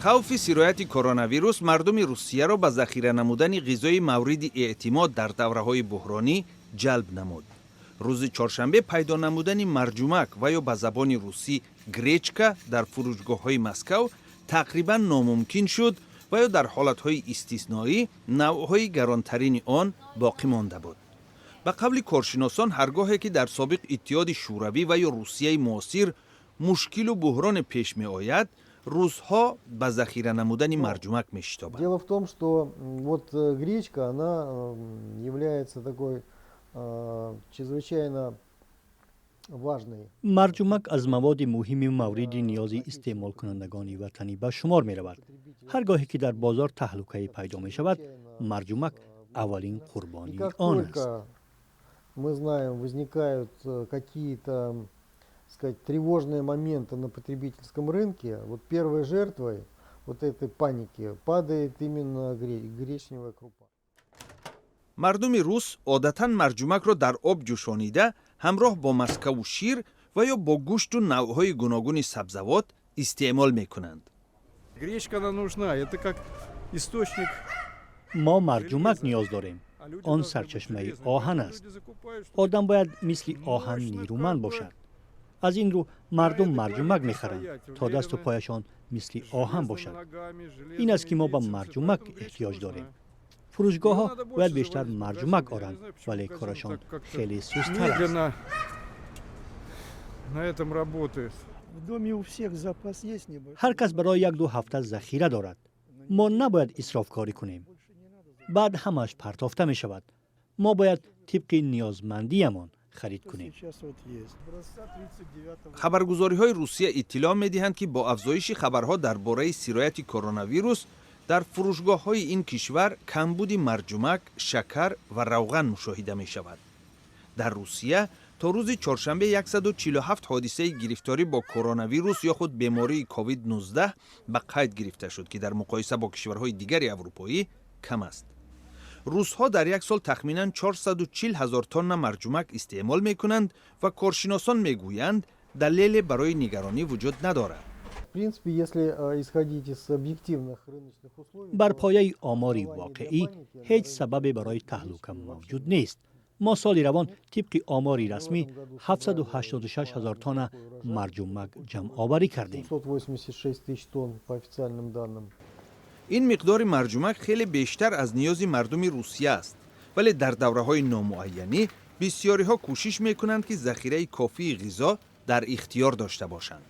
خوف سرایت کرونا ویروس مردم روسیه را به ذخیره نمودن غذای مورد اعتماد در دوره‌های بحرانی جلب نمود. روز چهارشنبه پیدا نمودن مرجمک و یا به زبان روسی گریچکا در فروشگاه‌های مسکو تقریبا ناممکن شد و یا در حالت‌های استثنایی نوع‌های گرانترین آن باقی مانده بود. به قول کارشناسان هرگاهی که در سابق اتحاد شوروی و یا روسیه معاصر مشکل و بحران پیش می آید، روزها به ذخیره نمودن مرجمک می شتابند. Дело в том, что вот гречка, она является такой чрезвычайно важной. مرجمک از مواد مهم مورد نیاز استعمال کنندگان وطنی به شمار می رود. هرگاهی که در بازار تهلکه پیدا می شود، مرجمک اولین قربانی آن است. Мы знаем, возникают какие-то, сказать, тревожные моменты на потребительском рынке. Вот первой жертвой вот этой паники падает именно гречневая крупа. مردم روس عادتاً مرجمک را در آب جوشانیده همراه با مسکه و شیر و یا با گوشت و نوع‌های گوناگون سبزوات استعمال می‌کنند. Гречка нам нужна, это как источник. ما مرجمک نیاز داریم. آن سرچشمه آهن است. آدم باید مثل آهن نیرومند باشد. از این رو مردم مرجمک می‌خرند تا دست و پایشان مثل آهن باشد. این است که ما به مرجمک احتیاج داریم. فروشگاه ها باید بیشتر مرجمک آرند ولی کارشان خیلی سست‌تر است. هر کس برای 1-2 هفته ذخیره دارد. ما نباید اسراف کاری کنیم. بعد همش پرتافته می شود. ما باید طبق نیازمندیمان خرید کنیم. خبرگزاری‌های روسیه اطلاع می‌دهند که با افزایش خبرها درباره سرایت کرونا ویروس در فروشگاه‌های این کشور کمبود مرجمک، شکر و روغن مشاهده می‌شود. در روسیه تا روز چهارشنبه 147 حادثه گرفتاری با کرونا ویروس یا خود بیماری کووید 19 به قید گرفته شد که در مقایسه با کشورهای دیگر اروپایی کم است. روس‌ها در یک سال تخمیناً 440,000 تن مرجمک استعمال می‌کنند و کارشناسان می‌گویند دلیل برای نگرانی وجود ندارد. بر پایه آماری واقعی هیچ سبب برای تهلکه موجود نیست. ما سال روان طبق آماری رسمی 786,000 تن مرجمک جمع آوری کردیم. این مقدار مرجمک خیلی بیشتر از نیاز مردم روسیه است، ولی در دوره‌های نامعینی بسیاری‌ها کوشش می‌کنند که ذخیره کافی غذا در اختیار داشته باشند.